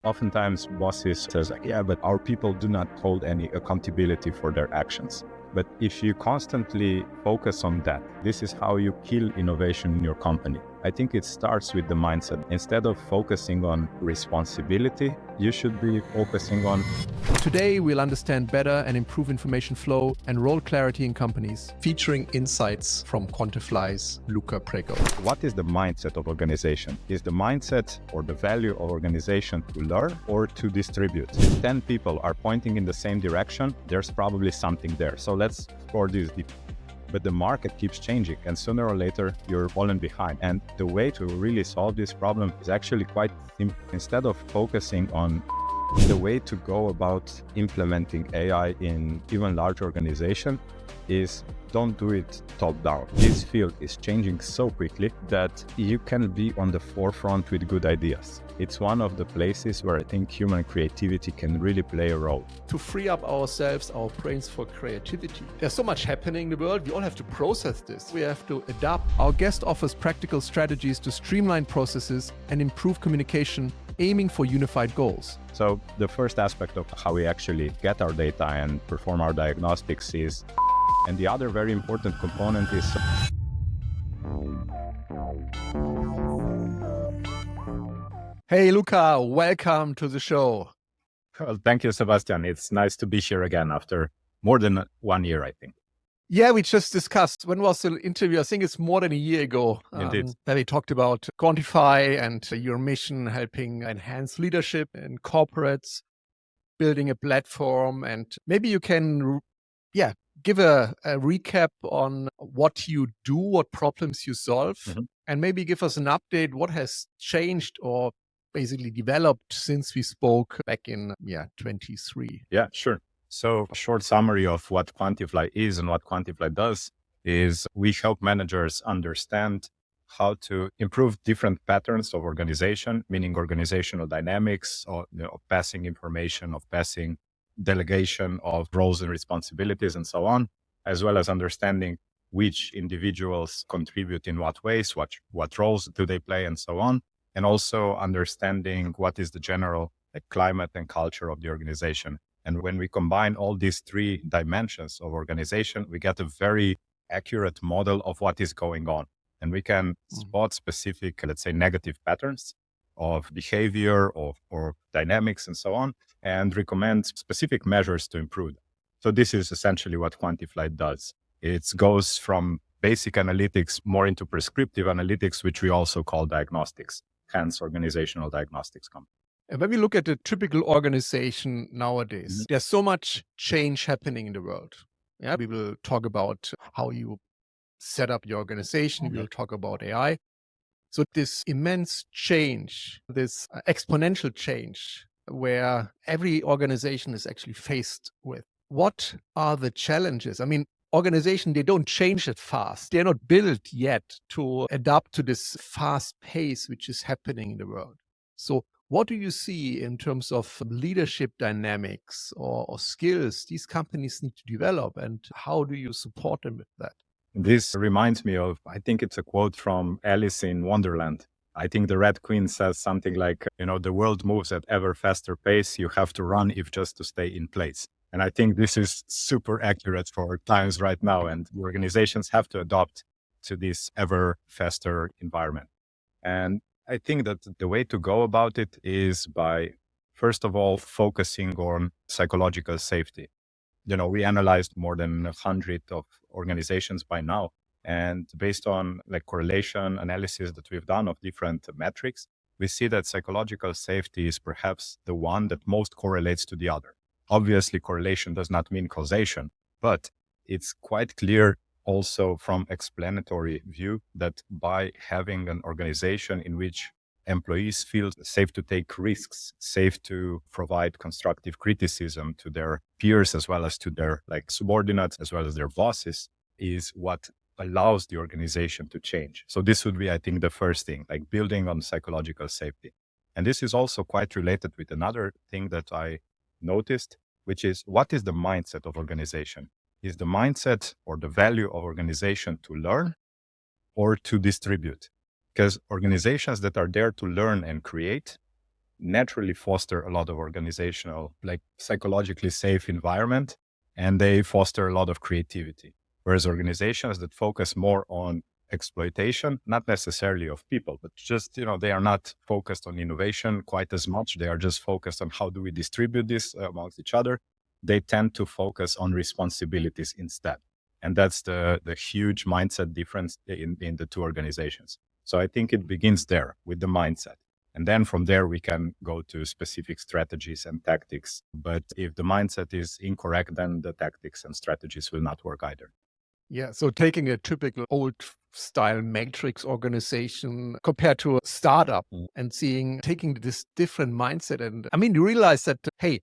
Oftentimes bosses says like, yeah, but our people do not hold any accountability for their actions. But if you constantly focus on that, this is how you kill innovation in your company. I think it starts with the mindset. Instead of focusing on responsibility, you should be focusing on. Today, we'll understand better and improve information flow and role clarity in companies. Featuring insights from Quantifly's Luka Pregelj. What is the mindset of organization? Is the mindset or the value of organization to learn or to distribute? If 10 people are pointing in the same direction, there's probably something there. So let's explore this deep. But the market keeps changing and sooner or later you're falling behind. And the way to really solve this problem is actually quite simple. Instead of focusing on the way to go about implementing AI in even large organization is don't do it top down. This field is changing so quickly that you can be on the forefront with good ideas. It's one of the places where I think human creativity can really play a role. To free up ourselves, our brains for creativity. There's so much happening in the world. We all have to process this. We have to adapt. Our guest offers practical strategies to streamline processes and improve communication, aiming for unified goals. So the first aspect of how we actually get our data and perform our diagnostics is, and the other very important component is. Hey, Luka, welcome to the show. Well, thank you, Sebastian. It's nice to be here again after more than 1 year, I think. Yeah, we just discussed, when was the interview? I think it's more than a year ago. Indeed. That we talked about Quantify and your mission, helping enhance leadership in corporates, building a platform. And maybe you can, give a recap on what you do, what problems you solve, and maybe give us an update, what has changed or basically developed since we spoke back in 23. Yeah, sure. So a short summary of what Quantifly is and what Quantifly does is we help managers understand how to improve different patterns of organization, meaning organizational dynamics, or passing information, of passing delegation of roles and responsibilities and so on, as well as understanding which individuals contribute in what ways, what roles do they play and so on. And also understanding what is the general climate and culture of the organization. And when we combine all these three dimensions of organization, we get a very accurate model of what is going on. And we can spot specific, let's say, negative patterns of behavior or dynamics and so on, and recommend specific measures to improve them. So this is essentially what Quantifly does. It goes from basic analytics more into prescriptive analytics, which we also call diagnostics, hence organizational diagnostics company. And when we look at a typical organization nowadays, there's so much change happening in the world. Yeah, we will talk about how you set up your organization. We'll talk about AI. So this immense change, this exponential change, where every organization is actually faced with. What are the challenges? I mean, organization, they don't change it fast. They're not built yet to adapt to this fast pace which is happening in the world. So what do you see in terms of leadership dynamics or skills these companies need to develop, and how do you support them with that? This reminds me of, I think it's a quote from Alice in Wonderland. I think the Red Queen says something like, the world moves at ever faster pace. You have to run if just to stay in place. And I think this is super accurate for our times right now. And organizations have to adopt to this ever faster environment. And I think that the way to go about it is by, first of all, focusing on psychological safety. We analyzed more than 100 of organizations by now. And based on correlation analysis that we've done of different metrics, we see that psychological safety is perhaps the one that most correlates to the other. Obviously, correlation does not mean causation, but it's quite clear also from explanatory view that by having an organization in which employees feel safe to take risks, safe to provide constructive criticism to their peers, as well as to their subordinates, as well as their bosses, is what allows the organization to change. So this would be, I think, the first thing, building on psychological safety. And this is also quite related with another thing that I noticed, which is what is the mindset of organization? Is the mindset or the value of organization to learn or to distribute? Because organizations that are there to learn and create, naturally foster a lot of organizational, like psychologically safe environment, and they foster a lot of creativity. Whereas organizations that focus more on exploitation, not necessarily of people, but just, they are not focused on innovation quite as much. They are just focused on how do we distribute this amongst each other. They tend to focus on responsibilities instead. And that's the huge mindset difference in the two organizations. So I think it begins there with the mindset. And then from there, we can go to specific strategies and tactics. But if the mindset is incorrect, then the tactics and strategies will not work either. Yeah. So taking a typical old style matrix organization compared to a startup and taking this different mindset. And I mean, you realize that, hey,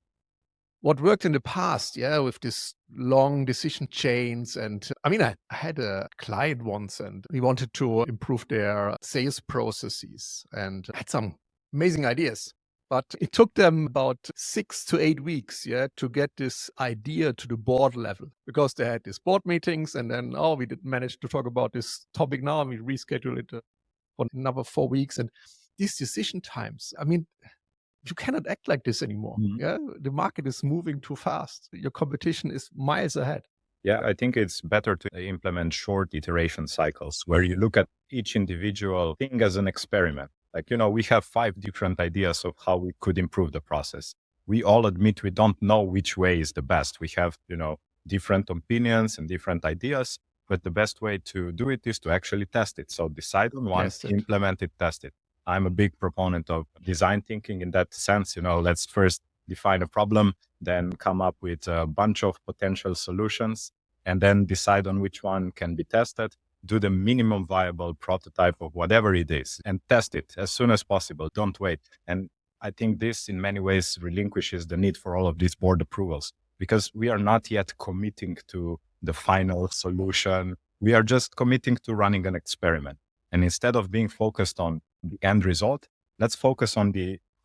what worked in the past, with this long decision chains. And I mean, I had a client once and we wanted to improve their sales processes and had some amazing ideas. But it took them about 6 to 8 weeks, to get this idea to the board level, because they had these board meetings and then, we didn't manage to talk about this topic now, and we reschedule it for another 4 weeks. And these decision times, I mean, you cannot act like this anymore. The market is moving too fast. Your competition is miles ahead. Yeah, I think it's better to implement short iteration cycles where you look at each individual thing as an experiment. Like, we have 5 different ideas of how we could improve the process. We all admit we don't know which way is the best. We have, different opinions and different ideas, but the best way to do it is to actually test it. So decide on one, implement it, test it. I'm a big proponent of design thinking in that sense. Let's first define a problem, then come up with a bunch of potential solutions, and then decide on which one can be tested. Do the minimum viable prototype of whatever it is and test it as soon as possible. Don't wait. And I think this in many ways relinquishes the need for all of these board approvals, because we are not yet committing to the final solution. We are just committing to running an experiment. And instead of being focused on the end result, let's focus on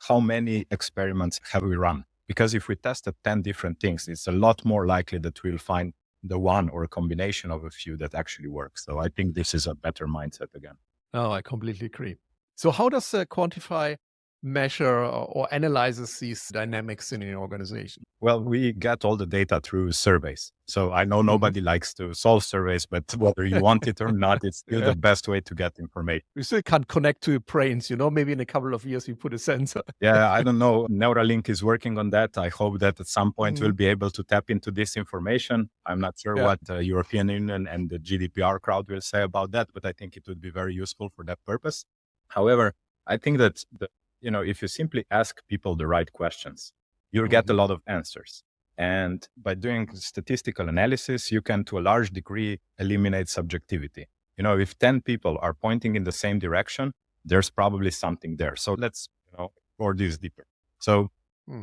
how many experiments have we run? Because if we tested 10 different things, it's a lot more likely that we'll find the one or a combination of a few that actually works. So I think this is a better mindset again. Oh, I completely agree. So how does Quantifly measure or analyzes these dynamics in an organization? Well, we get all the data through surveys. So I know nobody likes to solve surveys, but whether you want it or not, it's still the best way to get information. We still can't connect to your brains, maybe in a couple of years we put a sensor. Yeah, I don't know. Neuralink is working on that. I hope that at some point we'll be able to tap into this information. I'm not sure what the European Union and the GDPR crowd will say about that, but I think it would be very useful for that purpose. However, I think that if you simply ask people the right questions, you'll get a lot of answers. And by doing statistical analysis, you can, to a large degree, eliminate subjectivity. If 10 people are pointing in the same direction, there's probably something there. So let's explore this deeper. So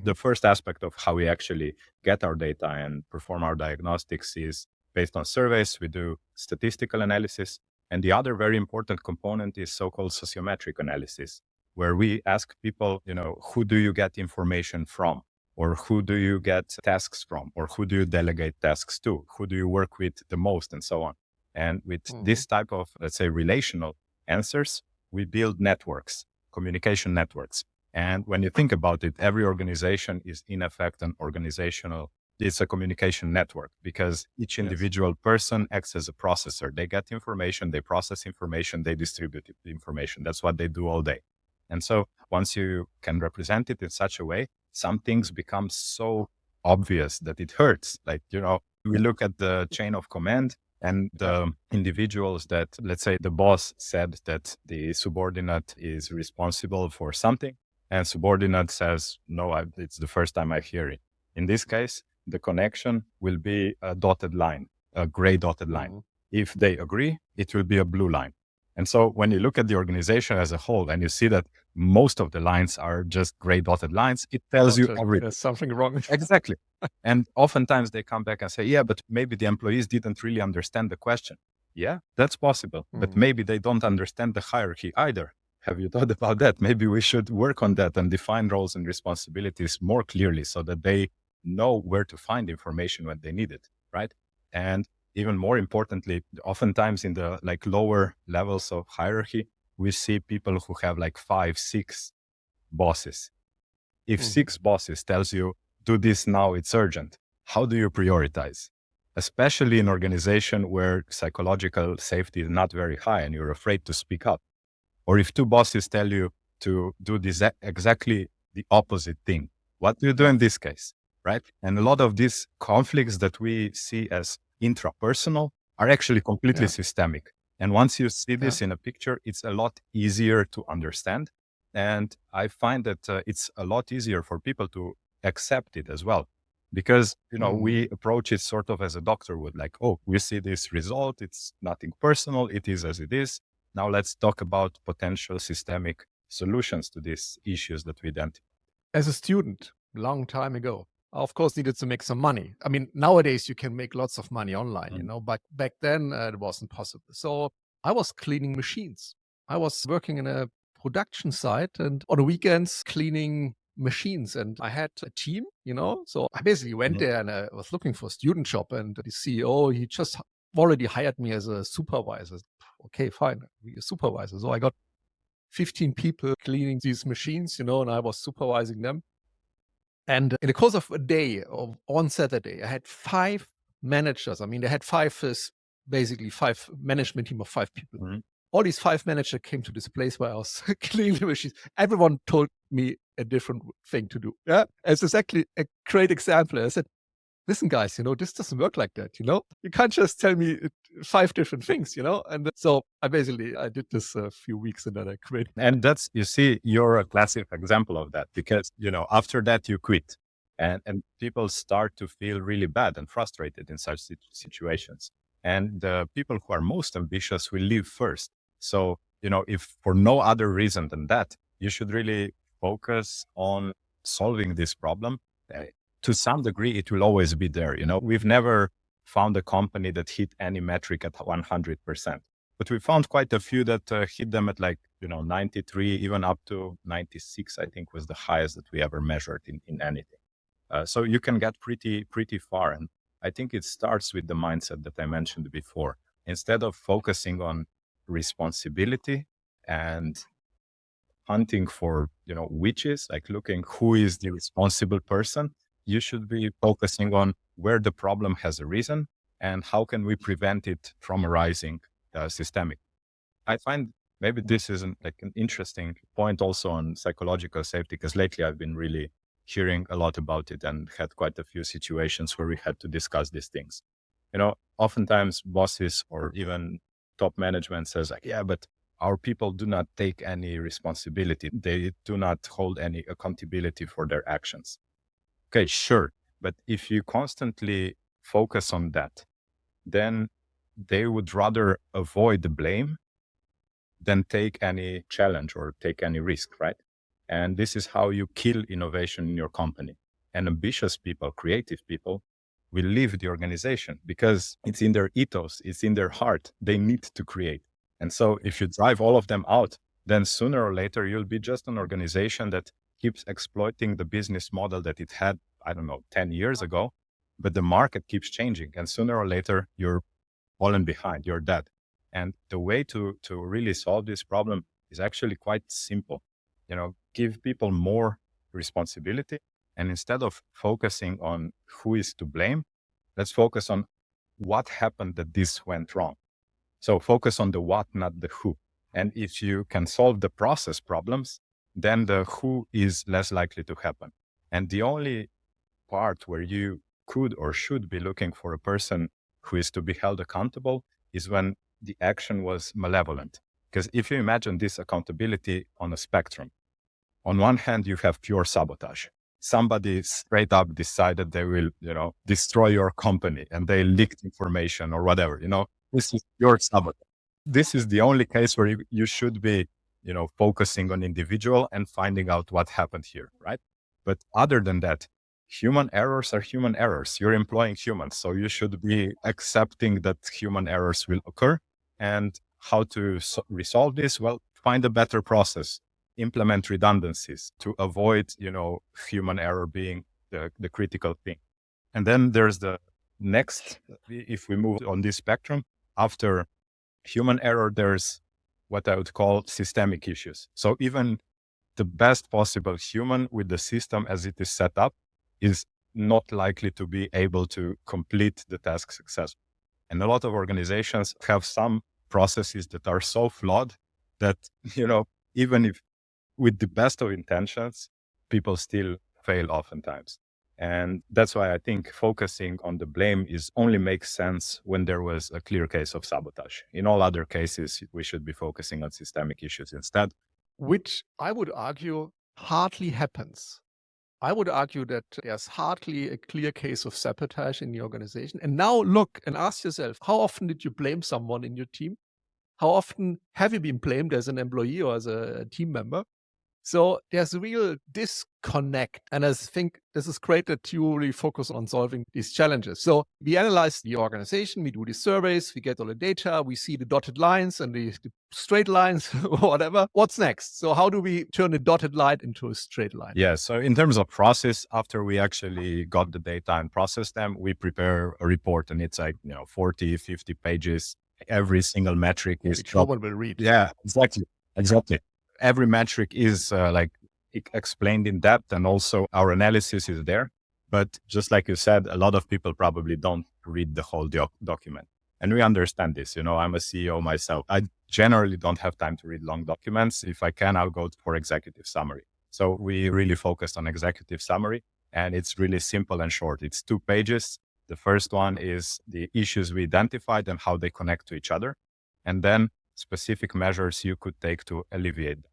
the first aspect of how we actually get our data and perform our diagnostics is based on surveys. We do statistical analysis. And the other very important component is so-called sociometric analysis, where we ask people, who do you get information from? Or who do you get tasks from? Or who do you delegate tasks to? Who do you work with the most? And so on. And with this type of, let's say, relational answers, we build networks, communication networks. And when you think about it, every organization is in effect it's a communication network, because each individual person acts as a processor. They get information, they process information, they distribute the information. That's what they do all day. And so once you can represent it in such a way, some things become so obvious that it hurts. Like, we look at the chain of command and the individuals that, let's say the boss said that the subordinate is responsible for something, and subordinate says, no, it's the first time I hear it. In this case, the connection will be a dotted line, a gray dotted line. If they agree, it will be a blue line. And so when you look at the organization as a whole and you see that most of the lines are just gray dotted lines, it tells you everything. There's something wrong. Exactly. And oftentimes they come back and say, yeah, but maybe the employees didn't really understand the question. Yeah, that's possible. But maybe they don't understand the hierarchy either. Have you thought about that? Maybe we should work on that and define roles and responsibilities more clearly so that they know where to find information when they need it, right? And even more importantly, oftentimes in the lower levels of hierarchy, we see people who have 5, 6 bosses. If 6 bosses tells you, do this now, it's urgent, how do you prioritize? Especially in organization where psychological safety is not very high and you're afraid to speak up. Or if 2 bosses tell you to do this exactly the opposite thing, what do you do in this case, right? And a lot of these conflicts that we see as intrapersonal are actually completely systemic. And once you see this in a picture, it's a lot easier to understand. And I find that it's a lot easier for people to accept it as well. Because, we approach it sort of as a doctor would, like, oh, we see this result. It's nothing personal. It is as it is. Now let's talk about potential systemic solutions to these issues that we identify. As a student, long time ago, I of course needed to make some money. I mean, nowadays you can make lots of money online, but back then it wasn't possible. So I was cleaning machines. I was working in a production site and on the weekends cleaning machines, and I had a team, so I basically went there and I was looking for a student job, and the CEO, he just already hired me as a supervisor. Okay, fine, be a supervisor. So I got 15 people cleaning these machines, and I was supervising them. And in the course of a day, on Saturday, I had 5 managers. I mean, they had basically 5 management team of 5 people. All these 5 managers came to this place where I was cleaning the machines. Everyone told me a different thing to do. Yeah, it's exactly a great example. I said, listen, guys, this doesn't work like that. You can't just tell me 5 different things, And so I did this a few weeks and then I quit. And that's, you see, you're a classic example of that because, after that you quit and people start to feel really bad and frustrated in such situations. And the people who are most ambitious will leave first. So, if for no other reason than that, you should really focus on solving this problem. To some degree, it will always be there. We've never found a company that hit any metric at 100%, but we found quite a few that hit them at 93, even up to 96, I think was the highest that we ever measured in anything. So you can get pretty far. And I think it starts with the mindset that I mentioned before. Instead of focusing on responsibility and hunting for, witches, like looking who is the responsible person, you should be focusing on where the problem has arisen and how can we prevent it from arising systemic. I find maybe this is an interesting point also on psychological safety, because lately I've been really hearing a lot about it and had quite a few situations where we had to discuss these things. Oftentimes bosses or even top management says yeah, but our people do not take any responsibility. They do not hold any accountability for their actions. Okay, sure. But if you constantly focus on that, then they would rather avoid the blame than take any challenge or take any risk, right? And this is how you kill innovation in your company. And ambitious people, creative people, will leave the organization because it's in their ethos, it's in their heart. They need to create. And so if you drive all of them out, then sooner or later, you'll be just an organization that keeps exploiting the business model that it had, 10 years ago, but the market keeps changing. And sooner or later, you're fallen behind, you're dead. And the way to really solve this problem is actually quite simple. Give people more responsibility. And instead of focusing on who is to blame, let's focus on what happened that this went wrong. So focus on the what, not the who. And if you can solve the process problems, then the who is less likely to happen. And the only part where you could or should be looking for a person who is to be held accountable is when the action was malevolent. Because if you imagine this accountability on a spectrum, on one hand, you have pure sabotage. Somebody straight up decided they will, destroy your company and they leaked information or whatever, this is pure sabotage. This is the only case where you should be, focusing on individual and finding out what happened here, right? But other than that, human errors are human errors. You're employing humans, so you should be accepting that human errors will occur. And how to resolve this? Well, find a better process, implement redundancies to avoid, human error being the critical thing. And then there's the next, if we move on this spectrum, after human error, there's what I would call systemic issues. So even the best possible human with the system as it is set up is not likely to be able to complete the task successfully. And a lot of organizations have some processes that are so flawed that, even if with the best of intentions, people still fail oftentimes. And that's why I think focusing on the blame is only makes sense when there was a clear case of sabotage. In all other cases, we should be focusing on systemic issues instead. Which I would argue hardly happens. I would argue that there's hardly a clear case of sabotage in the organization. And now look and ask yourself, how often did you blame someone in your team? How often have you been blamed as an employee or as a team member? So there's a real disconnect. And I think this is great that you really focus on solving these challenges. So we analyze the organization, we do these surveys, we get all the data, we see the dotted lines and the straight lines, or whatever. What's next? So how do we turn a dotted line into a straight line? Yeah. So in terms of process, after we actually got the data and processed them, we prepare a report, and it's like, 40, 50 pages. Every single metric is Which no one will read. Yeah, exactly. Every metric is explained in depth, and also our analysis is there. But just like you said, a lot of people probably don't read the whole document. And we understand this. I'm a CEO myself. I generally don't have time to read long documents. If I can, I'll go for executive summary. So we really focused on executive summary, and it's really simple and short. It's 2 pages. The first one is the issues we identified and how they connect to each other. And then specific measures you could take to alleviate them.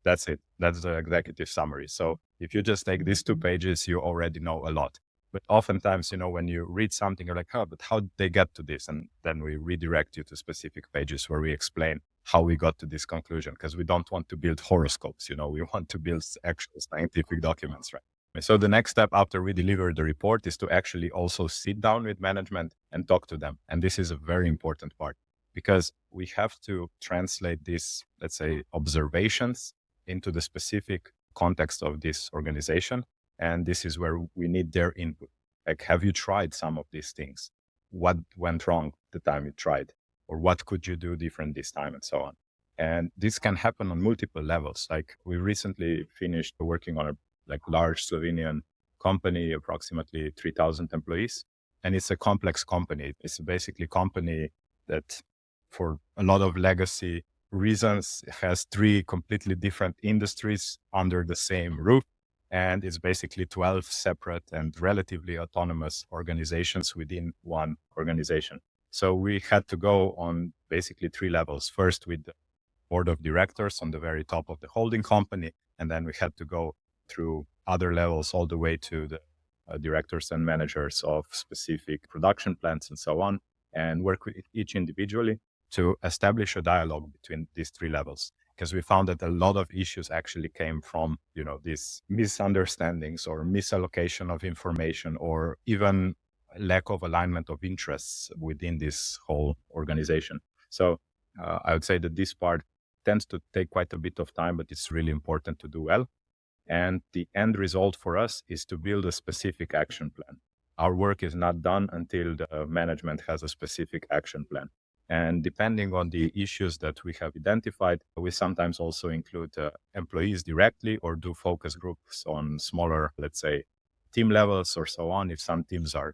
That's it. That's the executive summary. So if you just take these 2 pages, you already know a lot. But oftentimes, when you read something, you're like, oh, but how did they get to this? And then we redirect you to specific pages where we explain how we got to this conclusion, because we don't want to build horoscopes. We want to build actual scientific documents, right? So the next step after we deliver the report is to actually also sit down with management and talk to them. And this is a very important part, because we have to translate these, let's say, observations into the specific context of this organization. And this is where we need their input. Like, have you tried some of these things? What went wrong the time you tried? Or what could you do different this time, and so on? And this can happen on multiple levels. Like, we recently finished working on a large Slovenian company, approximately 3,000 employees. And it's a complex company. It's basically a company that, for a lot of legacy reasons, has 3 completely different industries under the same roof. And it's basically 12 separate and relatively autonomous organizations within one organization. So we had to go on basically 3 levels. First, with the board of directors on the very top of the holding company. And then we had to go through other levels all the way to the directors and managers of specific production plants and so on, and work with each individually to establish a dialogue between these 3 levels. Because we found that a lot of issues actually came from, these misunderstandings or misallocation of information, or even lack of alignment of interests within this whole organization. So I would say that this part tends to take quite a bit of time, but it's really important to do well. And the end result for us is to build a specific action plan. Our work is not done until the management has a specific action plan. And depending on the issues that we have identified, we sometimes also include employees directly, or do focus groups on smaller, let's say, team levels or so on, if some teams are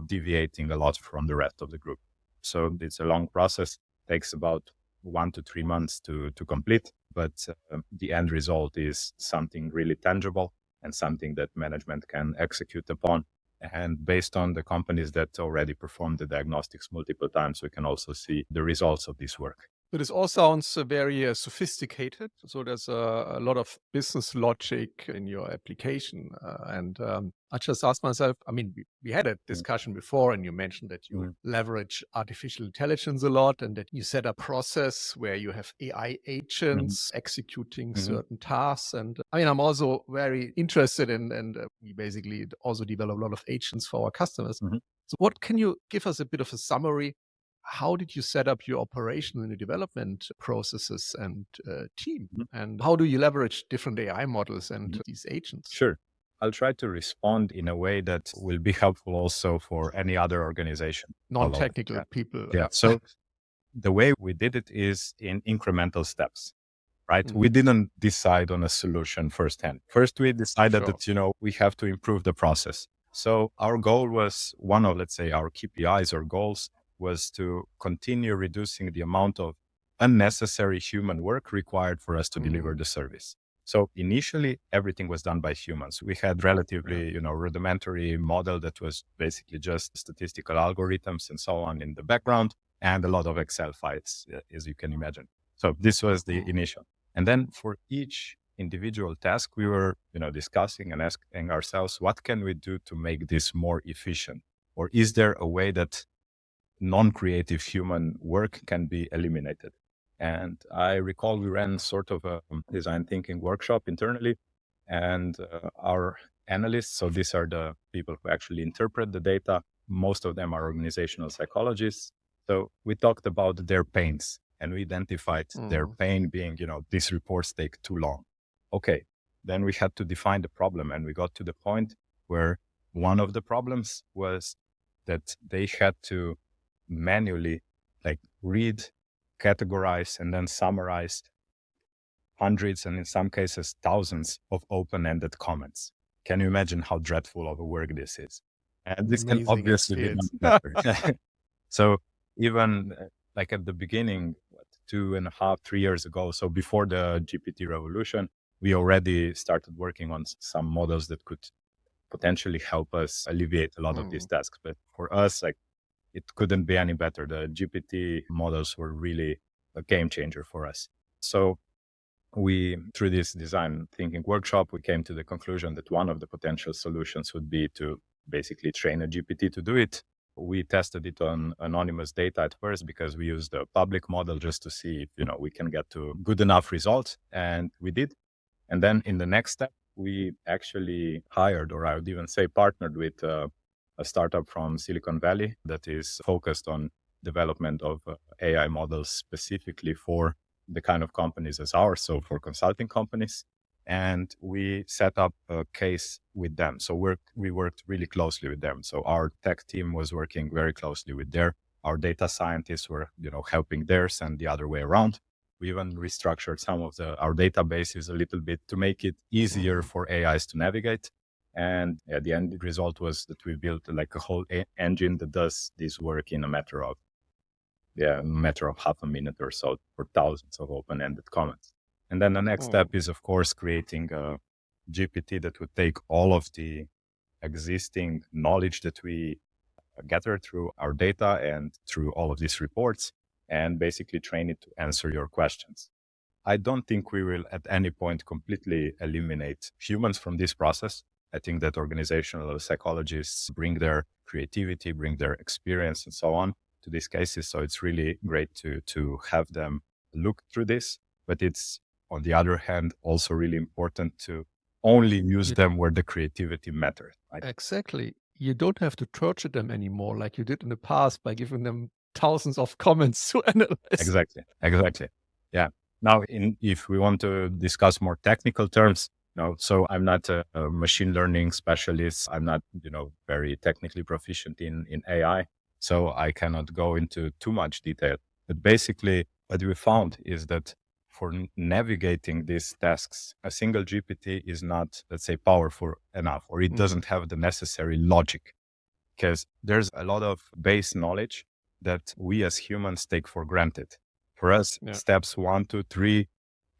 deviating a lot from the rest of the group. So it's a long process, takes about 1 to 3 months to complete, but the end result is something really tangible and something that management can execute upon. And based on the companies that already performed the diagnostics multiple times, we can also see the results of this work. So this all sounds very sophisticated. So there's a lot of business logic in your application. And I just asked myself, we had a discussion before, and you mentioned that you leverage artificial intelligence a lot, and that you set a process where you have AI agents executing certain tasks. And I'm also very interested in, and we basically also develop a lot of agents for our customers. So what can you give us a bit of a summary? How did you set up your operational and development processes and team? And how do you leverage different AI models and these agents? Sure. I'll try to respond in a way that will be helpful also for any other organization. Non-technical people. Yeah. So the way we did it is in incremental steps, right? We didn't decide on a solution firsthand. First, we decided Sure. that, we have to improve the process. So our goal was one of, let's say, our KPIs or goals was to continue reducing the amount of unnecessary human work required for us to deliver the service. So initially, everything was done by humans. We had relatively, rudimentary model that was basically just statistical algorithms and so on in the background, and a lot of Excel files, as you can imagine. So this was the initial. And then for each individual task, we were, discussing and asking ourselves, what can we do to make this more efficient? Or is there a way that non-creative human work can be eliminated? And I recall we ran sort of a design thinking workshop internally, and our analysts, so these are the people who actually interpret the data, most of them are organizational psychologists. So we talked about their pains and we identified their pain being, these reports take too long. Okay, then we had to define the problem, and we got to the point where one of the problems was that they had to manually read, categorize, and then summarize hundreds and in some cases thousands of open-ended comments. Can you imagine how dreadful of a work this is? And this can Amazing obviously be experience. done better. So even at the beginning, 2.5, 3 years ago, so before the GPT revolution, we already started working on some models that could potentially help us alleviate a lot of these tasks. But for us, it couldn't be any better. The GPT models were really a game changer for us. So through this design thinking workshop, we came to the conclusion that one of the potential solutions would be to basically train a GPT to do it. We tested it on anonymous data at first because we used a public model just to see if, we can get to good enough results. And we did. And then in the next step, we actually hired, or I would even say partnered with a startup from Silicon Valley that is focused on development of AI models specifically for the kind of companies as ours, so for consulting companies. And we set up a case with them. So we worked really closely with them. So our tech team was working very closely with our data scientists were, helping theirs, and the other way around. We even restructured some of our databases a little bit to make it easier for AIs to navigate. And the end result was that we built a whole engine that does this work in a matter of half a minute or so for thousands of open-ended comments. And then the next step is, of course, creating a GPT that would take all of the existing knowledge that we gather through our data and through all of these reports and basically train it to answer your questions. I don't think we will at any point completely eliminate humans from this process. I think that organizational psychologists bring their creativity, bring their experience and so on to these cases. So it's really great to have them look through this. But it's, on the other hand, also really important to only use them where the creativity matters. Right? Exactly. You don't have to torture them anymore like you did in the past by giving them thousands of comments to analyze. Exactly. Yeah. Now, if we want to discuss more technical terms, so I'm not a machine learning specialist. I'm not, very technically proficient in AI. So I cannot go into too much detail. But basically, what we found is that for navigating these tasks, a single GPT is not, let's say, powerful enough, or it doesn't have the necessary logic, because there's a lot of base knowledge that we as humans take for granted. For us, steps 1, 2, 3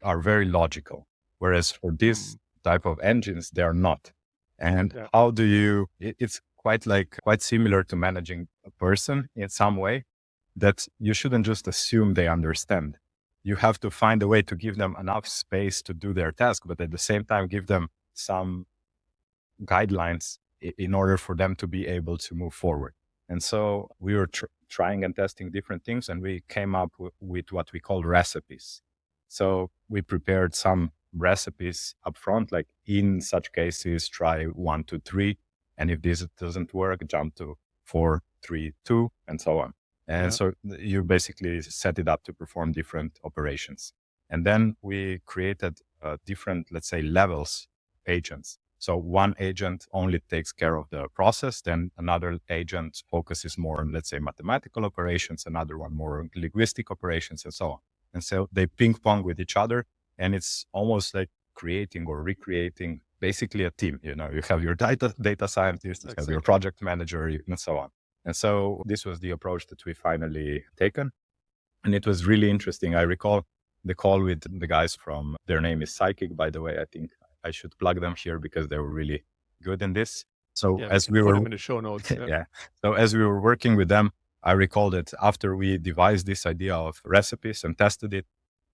are very logical, whereas for this type of engines, they are not. And how do you, it's quite similar to managing a person in some way, that you shouldn't just assume they understand. You have to find a way to give them enough space to do their task, but at the same time, give them some guidelines in order for them to be able to move forward. And so we were trying and testing different things, and we came up with what we call recipes. So we prepared some recipes upfront, like in such cases, try 1, 2, 3. And if this doesn't work, jump to 4, 3, 2, and so on. And so you basically set it up to perform different operations. And then we created different, let's say, levels agents. So one agent only takes care of the process, then another agent focuses more on, let's say, mathematical operations, another one more on linguistic operations, and so on. And so they ping pong with each other And it's almost like creating or recreating basically a team. You have your data scientist, you have your project manager, and so on. And so this was the approach that we finally taken. And it was really interesting. I recall the call with the guys from, their name is Psychic, by the way. I think I should plug them here because they were really good in this. So as we put were them in the show notes. yeah. So as we were working with them, I recall that after we devised this idea of recipes and tested it,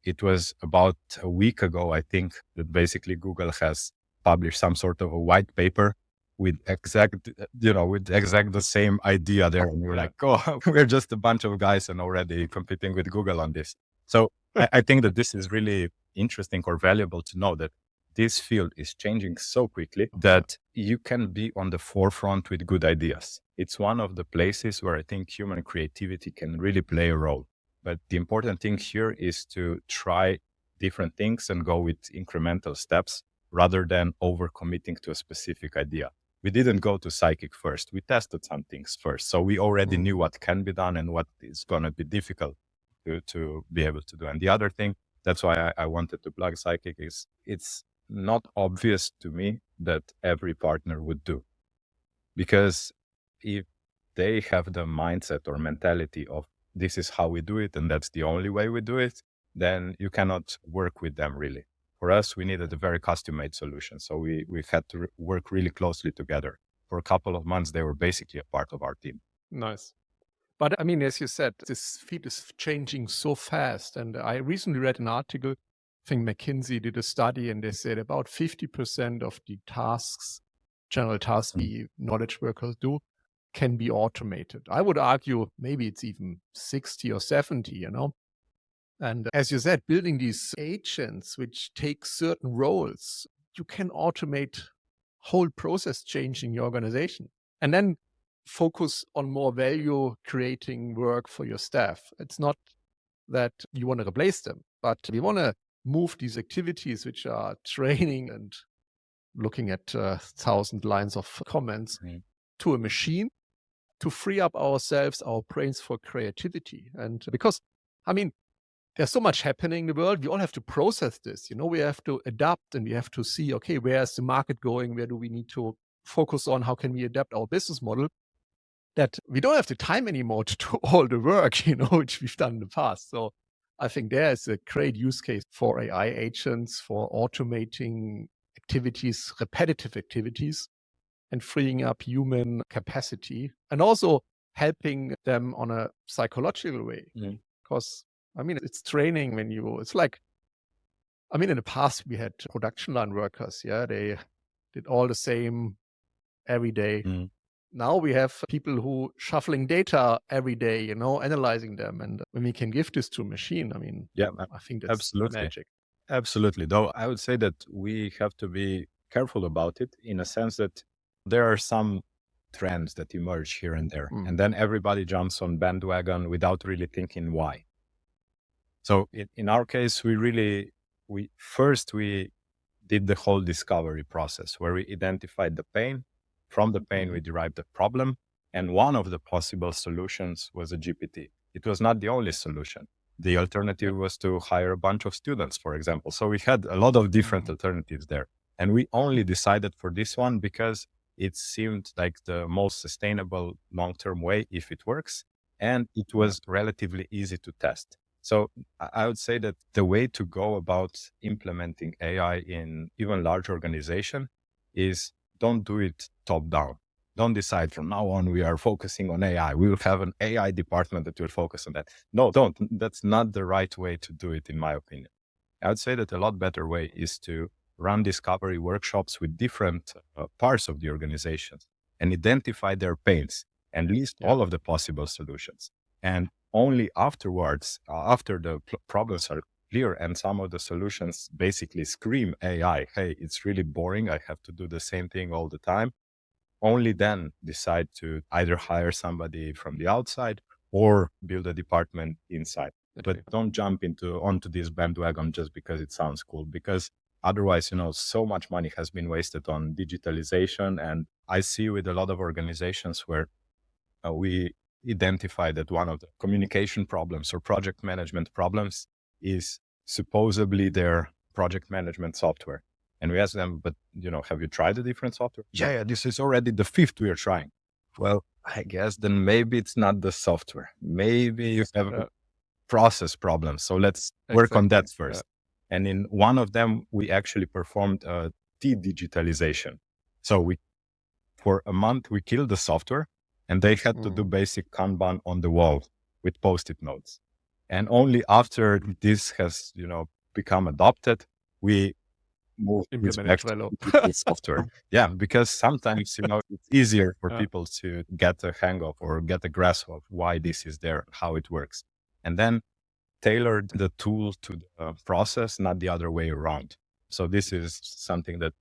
it was about a week ago, I think, that basically Google has published some sort of a white paper with exact the same idea there. And we were like, oh, we're just a bunch of guys and already competing with Google on this. So I think that this is really interesting or valuable to know that this field is changing so quickly that you can be on the forefront with good ideas. It's one of the places where I think human creativity can really play a role. But the important thing here is to try different things and go with incremental steps rather than overcommitting to a specific idea. We didn't go to Psychic first. We tested some things first. So we already knew what can be done and what is going to be difficult to be able to do. And the other thing, that's why I wanted to plug Psychic, is it's not obvious to me that every partner would do. Because if they have the mindset or mentality of this is how we do it and that's the only way we do it, then you cannot work with them really. For us, we needed a very custom-made solution. So we had to work really closely together. For a couple of months, they were basically a part of our team. Nice. But I mean, as you said, this field is changing so fast. And I recently read an article, I think McKinsey did a study, and they said about 50% of the tasks, general tasks we knowledge workers do, can be automated. I would argue maybe it's even 60 or 70, And as you said, building these agents which take certain roles, you can automate whole process change in your organization. And then focus on more value creating work for your staff. It's not that you want to replace them, but we want to move these activities, which are training and looking at 1,000 lines of comments, to a machine to free up ourselves, our brains for creativity. And because, I mean, there's so much happening in the world. We all have to process this. We have to adapt and we have to see, okay, where is the market going? Where do we need to focus on? How can we adapt our business model? That we don't have the time anymore to do all the work, which we've done in the past. So I think there is a great use case for AI agents, for automating activities, repetitive activities, and freeing up human capacity, and also helping them on a psychological way. Because, I mean, it's training it's like, I mean, in the past we had production line workers. Yeah, they did all the same every day. Now we have people who shuffling data every day, analyzing them. And when we can give this to a machine, I mean, I think that's absolutely magic. Absolutely. Though I would say that we have to be careful about it in a sense that there are some trends that emerge here and there. And then everybody jumps on bandwagon without really thinking why. So in our case, we did the whole discovery process where we identified the pain. From the pain, we derived the problem. And one of the possible solutions was a GPT. It was not the only solution. The alternative was to hire a bunch of students, for example. So we had a lot of different alternatives there. And we only decided for this one because it seemed like the most sustainable long-term way if it works. And it was relatively easy to test. So I would say that the way to go about implementing AI in even large organization is don't do it top down. Don't decide from now on we are focusing on AI. We will have an AI department that will focus on that. No, don't. That's not the right way to do it, in my opinion. I would say that a lot better way is to run discovery workshops with different parts of the organizations and identify their pains and list all of the possible solutions. And only afterwards, after the problems are clear and some of the solutions basically scream AI, hey, it's really boring. I have to do the same thing all the time. Only then decide to either hire somebody from the outside or build a department inside. But don't jump onto this bandwagon just because it sounds cool, because otherwise, so much money has been wasted on digitalization. And I see with a lot of organizations where we identify that one of the communication problems or project management problems is supposedly their project management software. And we asked them, but, have you tried a different software? Yeah, this is already the 5th we are trying. Well, I guess then maybe it's not the software. Maybe you have a process problem. So let's work on that first. Yeah. And in one of them, we actually performed a de-digitalization. So for a month, we killed the software and they had to do basic Kanban on the wall with Post-it notes. And only after this has, become adopted, we move back to the software. Yeah, because sometimes, it's easier for people to get a hang of or get a grasp of why this is there, how it works. And then tailored the tool to the process, not the other way around. So this is something that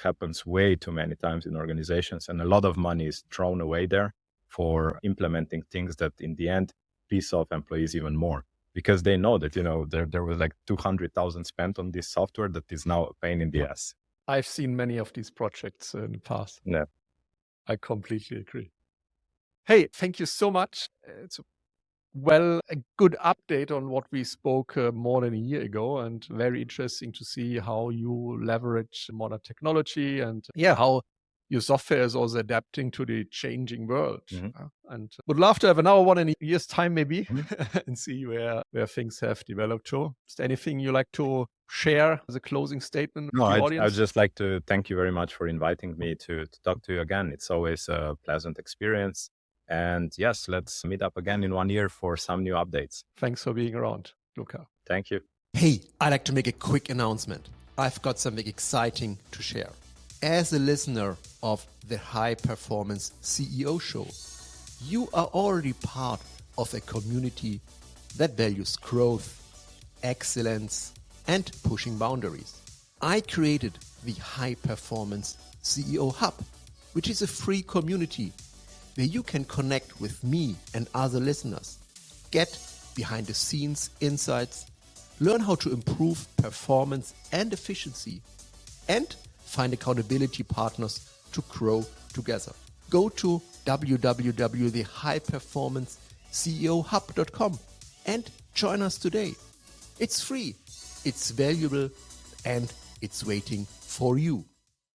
happens way too many times in organizations, and a lot of money is thrown away there for implementing things that in the end piss off employees even more. Because they know that, there was like 200,000 spent on this software that is now a pain in the ass. I've seen many of these projects in the past. Yeah. I completely agree. Hey, thank you so much. It's a good update on what we spoke more than a year ago, and very interesting to see how you leverage modern technology and how your software is also adapting to the changing world. And would love to have another one in a year's time, maybe, and see where things have developed to. Is there anything you like to share as a closing statement with the audience? I'd just like to thank you very much for inviting me to talk to you again. It's always a pleasant experience. And yes, let's meet up again in 1 year for some new updates. Thanks for being around, Luka. Thank you. Hey, I'd like to make a quick announcement. I've got something exciting to share. As a listener of the High Performance CEO Show, you are already part of a community that values growth, excellence, and pushing boundaries. I created the High Performance CEO Hub, which is a free community where you can connect with me and other listeners, get behind the scenes insights, learn how to improve performance and efficiency, and find accountability partners to grow together. Go to www.thehighperformanceCEOHub.com and join us today. It's free, it's valuable, and it's waiting for you.